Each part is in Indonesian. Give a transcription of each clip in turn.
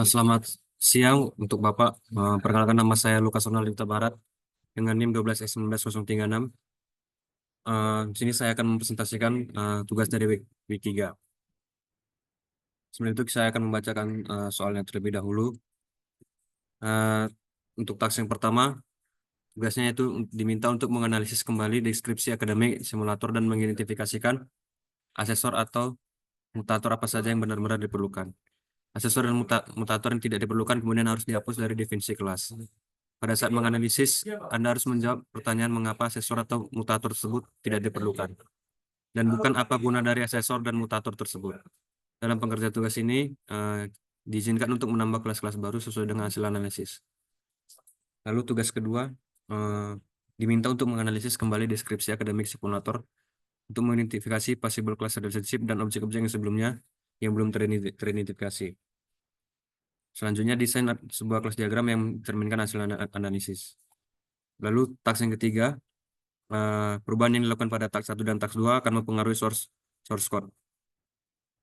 Selamat siang untuk Bapak. Perkenalkan nama saya Lukas Ronald Yuta Barat dengan NIM 12S19036. Di sini saya akan mempresentasikan tugas dari week 3. Sebelum itu saya akan membacakan soalnya terlebih dahulu. Eh, untuk task yang pertama, tugasnya itu diminta untuk menganalisis kembali deskripsi akademik simulator dan mengidentifikasikan asesor atau mutator apa saja yang benar-benar diperlukan. Asesor dan mutator yang tidak diperlukan kemudian harus dihapus dari definisi kelas. Pada saat menganalisis, Anda harus menjawab pertanyaan mengapa asesor atau mutator tersebut tidak diperlukan, dan bukan apa guna dari asesor dan mutator tersebut. Dalam pengerjaan tugas ini, diizinkan untuk menambah kelas-kelas baru sesuai dengan hasil analisis. Lalu tugas kedua, eh, diminta untuk menganalisis kembali deskripsi akademik simulator untuk mengidentifikasi possible class relationship dan objek-objek yang sebelumnya yang belum teridentifikasi. Selanjutnya, desain sebuah kelas diagram yang mencerminkan hasil analisis. Lalu, task yang ketiga, perubahan yang dilakukan pada task 1 dan task 2 akan mempengaruhi source code.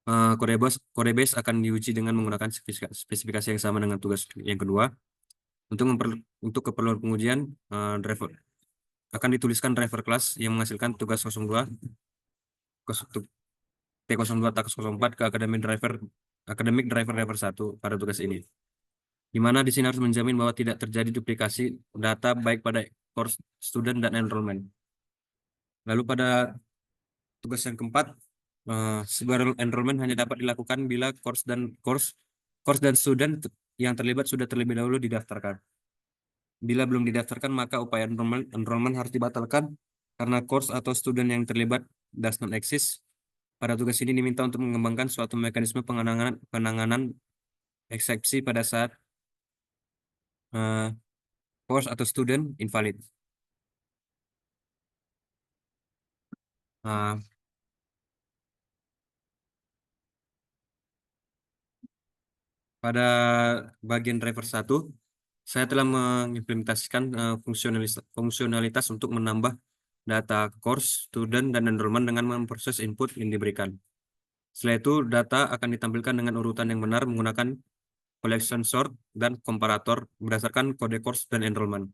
Kode base akan diuji dengan menggunakan spesifikasi yang sama dengan tugas yang kedua. Untuk keperluan pengujian, driver akan dituliskan driver kelas yang menghasilkan tugas 02 T02 task 04 ke academic driver 1 pada tugas ini. Di mana di sini harus menjamin bahwa tidak terjadi duplikasi data baik pada course, student, dan enrollment. Lalu pada tugas yang keempat, sebuah enrollment hanya dapat dilakukan bila course dan student yang terlibat sudah terlebih dahulu didaftarkan. Bila belum didaftarkan, maka upaya enrollment harus dibatalkan karena course atau student yang terlibat does not exist. Pada tugas ini diminta untuk mengembangkan suatu mekanisme penanganan eksepsi pada saat uh, course atau student invalid. Uh, Pada bagian driver 1, saya telah mengimplementasikan fungsionalitas untuk menambah data course, student, dan enrollment dengan memproses input yang diberikan. Setelah itu, data akan ditampilkan dengan urutan yang benar menggunakan collection sort dan komparator berdasarkan kode course dan enrollment.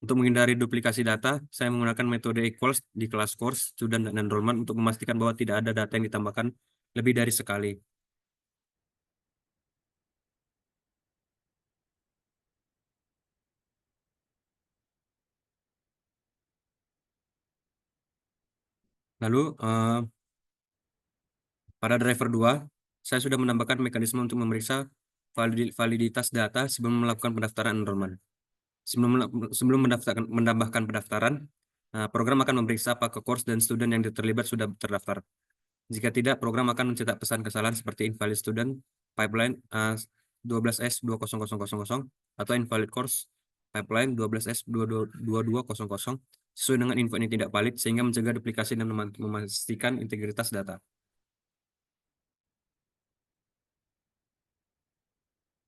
Untuk menghindari duplikasi data, saya menggunakan metode equals di kelas course, student, dan enrollment untuk memastikan bahwa tidak ada data yang ditambahkan lebih dari sekali. Lalu, pada driver 2, saya sudah menambahkan mekanisme untuk memeriksa validitas data sebelum melakukan pendaftaran enrollment. Sebelum menambahkan pendaftaran, program akan memeriksa apakah course dan student yang terlibat sudah terdaftar. Jika tidak, program akan mencetak pesan kesalahan seperti invalid student, pipeline 12S20000 atau invalid course, pipeline 12S22200 sesuai dengan info ini tidak valid sehingga mencegah duplikasi dan memastikan integritas data.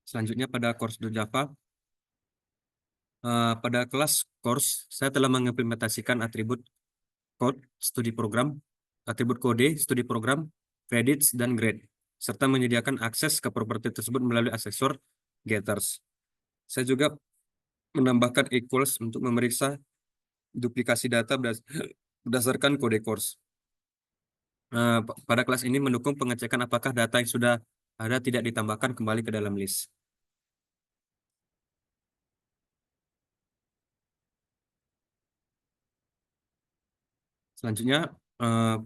Selanjutnya pada course Java, pada kelas course, saya telah mengimplementasikan atribut code, studi program, atribut kode, studi program, credits, dan grade, serta menyediakan akses ke properti tersebut melalui asesor getters. Saya juga menambahkan equals untuk memeriksa duplikasi data berdasarkan kode course. Pada kelas ini mendukung pengecekan apakah data yang sudah ada tidak ditambahkan kembali ke dalam list. Selanjutnya,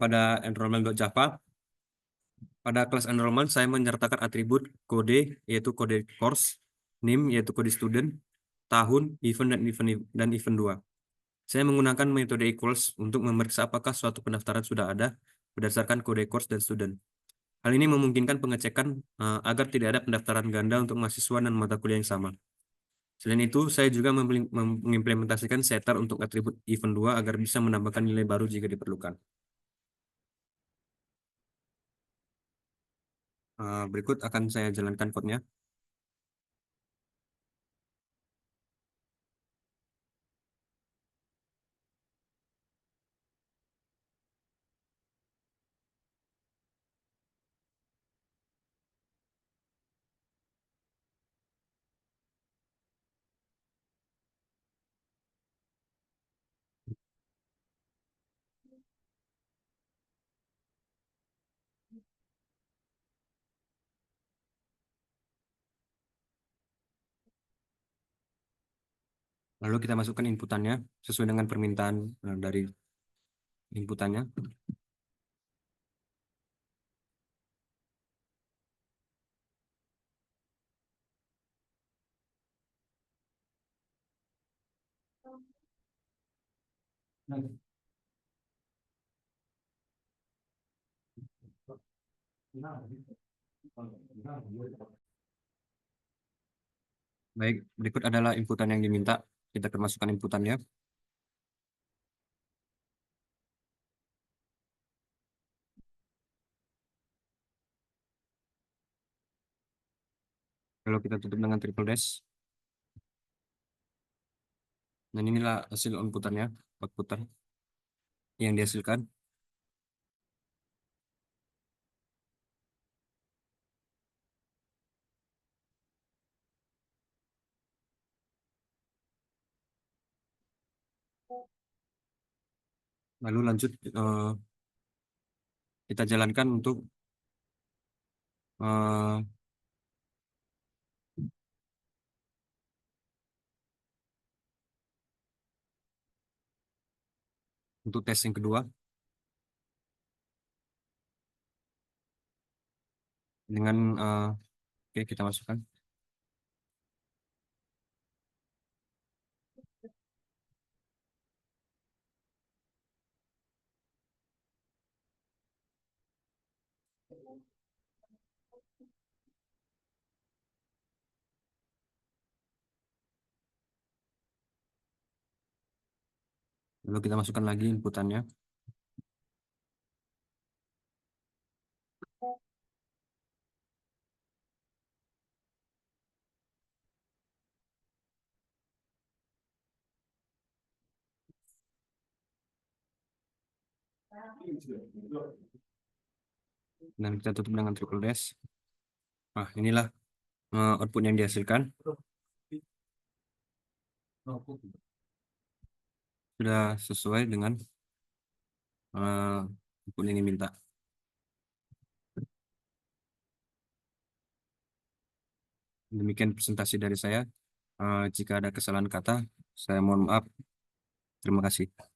pada enrollment.java, pada kelas enrollment, saya menyertakan atribut kode, yaitu kode course, name, yaitu kode student, tahun, event, dan event 2. Saya menggunakan metode equals untuk memeriksa apakah suatu pendaftaran sudah ada berdasarkan kode course dan student. Hal ini memungkinkan pengecekan agar tidak ada pendaftaran ganda untuk mahasiswa dan mata kuliah yang sama. Selain itu, saya juga mengimplementasikan setter untuk atribut event 2 agar bisa menambahkan nilai baru jika diperlukan. Berikut akan saya jalankan code-nya. Lalu kita masukkan inputannya sesuai dengan permintaan dari inputannya. Baik, berikut adalah inputan yang diminta. Kita akan masukkan inputannya. Kalau kita tutup dengan triple dash. Dan inilah hasil inputannya, outputan yang dihasilkan. Lalu lanjut kita jalankan eh, untuk tes yang kedua dengan oke, kita masukkan. Lalu kita masukkan lagi inputannya. Dan kita tutup dengan triple dash. Nah, inilah output yang dihasilkan. Sudah sesuai dengan output yang diminta. Demikian presentasi dari saya. Jika ada kesalahan kata, saya mohon maaf. Terima kasih.